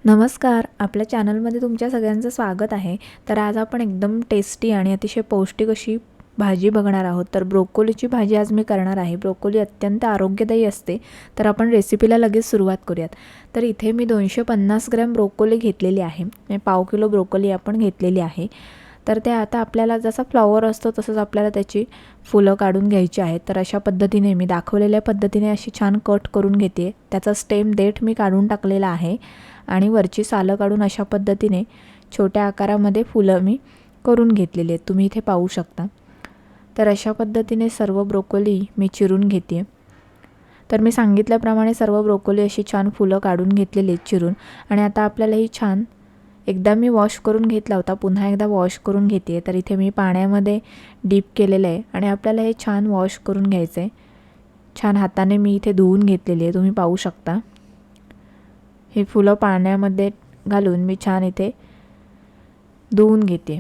नमस्कार, आपल्या चॅनलमध्ये तुमच्या सगळ्यांचं स्वागत आहे। तर आज आपण एकदम टेस्टी आणि अतिशय पौष्टिक अशी भाजी बघणार आहोत। तर ब्रोकोलीची भाजी आज मी करणार आहे। ब्रोकोली अत्यंत आरोग्यदायी असते। तर आपण रेसिपीला लगेच सुरुवात करूयात। तर इथे मी 250 ग्रॅम ब्रोकोली घेतलेली आहे। म्हणजे पाव किलो ब्रोकोली आपण घेतलेली आहे। तर ते आता आपल्याला जसा फ्लॉवर असतो तसंच आपल्याला त्याची फुलं काढून घ्यायची आहेत। तर अशा पद्धतीने मी दाखवलेल्या पद्धतीने अशी छान कट करून घेते। त्याचा स्टेम देठ मी काढून टाकलेला आहे आणि वरची सालं काढून अशा पद्धतीने छोट्या आकारामध्ये फुलं मी करून घेतलेली आहेत। तुम्ही इथे पाहू शकता। तर अशा पद्धतीने सर्व ब्रोकोली मी चिरून घेते। तर मी सांगितल्याप्रमाणे सर्व ब्रोकोली अशी छान फुलं काढून घेतलेली आहेत चिरून। आणि आता आपल्याला ही छान एकदा मी वॉश करून घेतला होता, पुन्हा एकदा वॉश करून घेते। तर इथे मी पाण्यामध्ये डीप केलेलं आहे आणि आपल्याला हे छान वॉश करून घ्यायचं आहे। छान हाताने मी इथे धुवून घेतलेली आहे, तुम्ही पाहू शकता। हे फुलं पाण्यामध्ये घालून मी छान इथे धुवून घेते।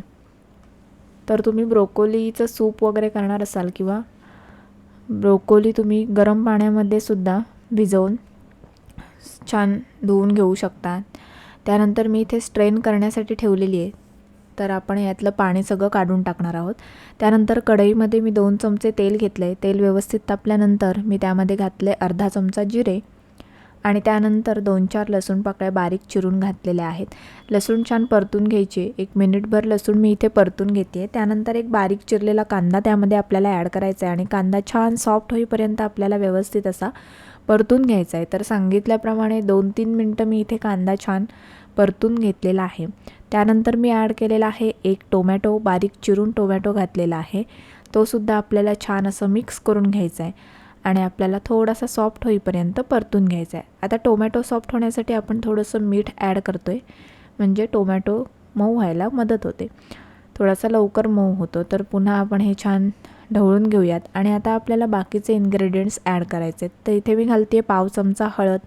तर तुम्ही ब्रोकोलीचं सूप वगैरे करणार असाल किंवा ब्रोकोली तुम्ही गरम पाण्यामध्ये सुद्धा भिजवून छान धुवून घेऊ शकता। त्यानंतर मी इथे स्ट्रेन करण्यासाठी ठेवलेली आहे। तर आपण यातलं पाणी सगळं काढून टाकणार आहोत। त्यानंतर कढईमध्ये मी 2 चमचे तेल घेतले। तेल व्यवस्थित तापल्यानंतर मी त्यामध्ये घातले अर्धा चमचा जिरे आणि त्यानंतर 2-4 लसूण पाकळ्या बारीक चिरून घातलेल्या आहेत। लसूण छान परतून घ्यायचे। 1 मिनिटभर लसूण मी इथे परतून घेते। त्यानंतर एक बारीक चिरलेला कांदा त्यामध्ये आपल्याला ॲड करायचा आहे आणि कांदा छान सॉफ्ट होईपर्यंत आपल्याला व्यवस्थित असा परतून घ्यायचा आहे। तर सांगितल्याप्रमाणे 2-3 मिनिटं मी इथे कांदा छान परतून घेतलेला आहे। त्यानंतर मी ॲड केलेला आहे 1 टोमॅटो, बारीक चिरून टोमॅटो घातलेला आहे। तो सुद्धा आपल्याला छान असं मिक्स करून घ्यायचा आहे आणि आपल्याला थोडासा सॉफ्ट होईपर्यंत परतून घ्यायचा आहे। आता टोमॅटो सॉफ्ट होण्यासाठी आपण थोडंसं मीठ ॲड करतोय, म्हणजे टोमॅटो मऊ व्हायला मदत होते, थोडासा लवकर मऊ होतो। तर पुन्हा आपण हे छान ढवळून घेऊयात आणि आता आपल्याला बाकीचे इन्ग्रेडियंट्स ॲड करायचे आहेत। तर इथे मी घालते पाव चमचा हळद,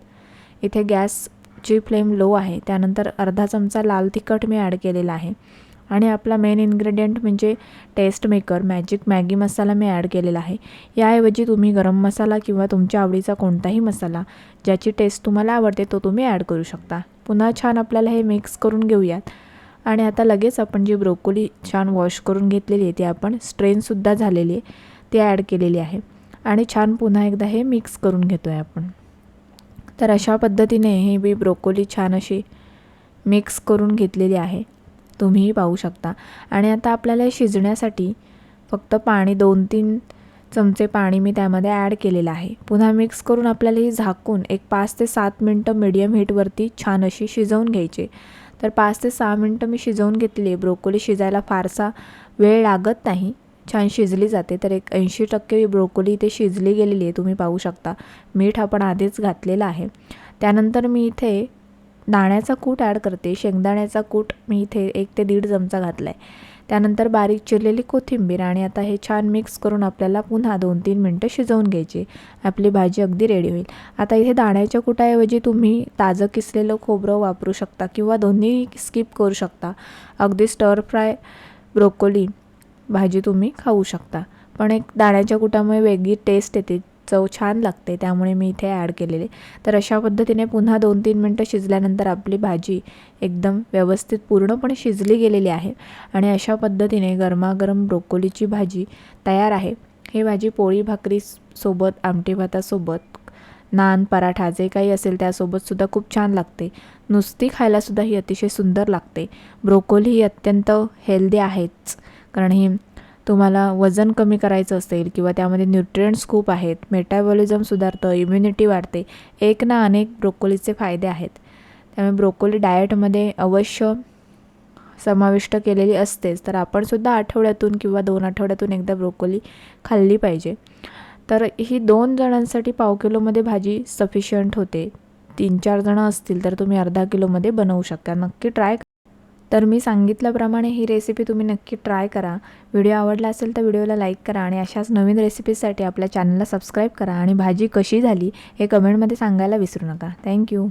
इथे गॅसची फ्लेम लो आहे। त्यानंतर अर्धा चमचा लाल तिखट मी ॲड केलेला आहे आणि आपला मेन इन्ग्रेडियंट म्हणजे टेस्ट मेकर मॅजिक मॅगी मसाला मी ॲड केलेला आहे। याऐवजी तुम्ही गरम मसाला किंवा तुमच्या आवडीचा कोणताही मसाला ज्याची टेस्ट तुम्हाला आवडते तो तुम्ही ॲड करू शकता। पुन्हा छान आपल्याला हे मिक्स करून घेऊयात आणि आता लगेच आपण जी ब्रोकोली छान वॉश करून घेतलेली आहे ती आपण स्ट्रेनसुद्धा झालेली आहे ती ॲड केलेली आहे आणि छान पुन्हा एकदा हे मिक्स करून घेतो आहे आपण। तर अशा पद्धतीने हे मी ब्रोकोली छान अशी मिक्स करून घेतलेली आहे, तुम्हीही पाहू शकता। आणि आता आपल्याला शिजण्यासाठी फक्त पाणी 2-3 चमचे पाणी मी त्यामध्ये ॲड केलेलं आहे। पुन्हा मिक्स करून आपल्याला ही झाकून एक 5 ते 7 मिनिटं मीडियम हीटवरती छान अशी शिजवून घ्यायची। तर 5 ते 6 मिनिटं मी शिजवून घेतली आहे। ब्रोकोली शिजायला फारसा वेळ लागत नाही, छान शिजली जाते। तर एक 80% ब्रोकोली इथे शिजली गेलेली आहे, तुम्ही पाहू शकता। मीठ आपण आधीच घातलेलं आहे। त्यानंतर मी इथे दाण्याचा कूट ॲड करते। शेंगदाण्याचा कूट मी इथे 1 ते 1.5 चमचा घातला आहे। त्यानंतर बारीक चिरलेली कोथिंबीर आणि आता हे छान मिक्स करून आपल्याला पुन्हा 2-3 मिनिटं शिजवून घ्यायची। आपली भाजी अगदी रेडी होईल। आता इथे दाण्याच्या कुटाऐवजी तुम्ही ताजं किसलेलं खोबरं वापरू शकता किंवा दोन्ही स्किप करू शकता। अगदी स्टर फ्राय ब्रोकोली भाजी तुम्ही खाऊ शकता, पण एक दाण्याच्या कुटामुळे वेगळी टेस्ट येते, चव छान लागते, त्यामुळे मी इथे ॲड केलेले। तर अशा पद्धतीने पुन्हा 2-3 मिनिटं शिजल्यानंतर आपली भाजी एकदम व्यवस्थित पूर्णपणे शिजली गेलेली आहे आणि अशा पद्धतीने गरमागरम ब्रोकोलीची भाजी तयार आहे। ही भाजी पोळी भाकरी सोबत, आमटी भातासोबत, नान, पराठा जे काही असेल त्यासोबतसुद्धा खूप छान लागते। नुसती खायलासुद्धा ही अतिशय सुंदर लागते। ब्रोकोली ही अत्यंत हेल्दी आहेच, कारण ही तुम्हाला वजन कमी करायचं असेल किंवा त्यामध्ये न्यूट्रिएंट्स खूप आहेत, मेटाबॉलिझम सुधारतं, इम्युनिटी वाढते, एक ना अनेक ब्रोकोलीचे फायदे आहेत। त्यामुळे ब्रोकोली डाएटमध्ये अवश्य समाविष्ट केलेली असतेच। तर आपण सुद्धा आठवड्यातून किंवा 2 आठवड्यातून एकदा ब्रोकोली खाल्ली पाहिजे। तर ही 2 जणांसाठी पाव किलोमध्ये भाजी सफिशियंट होते। 3-4 जणं असतील तर तुम्ही अर्धा किलोमध्ये बनवू शकता। नक्की ट्राय। तर मी सांगितल्याप्रमाणे ही रेसिपी तुम्ही नक्की ट्राय करा। व्हिडिओ आवडला असेल तर व्हिडिओला लाईक करा आणि अशाच नवीन रेसिपीजसाठी आपल्या चॅनलला सबस्क्राईब करा आणि भाजी कशी झाली हे कमेंटमध्ये सांगायला विसरू नका। थँक्यू।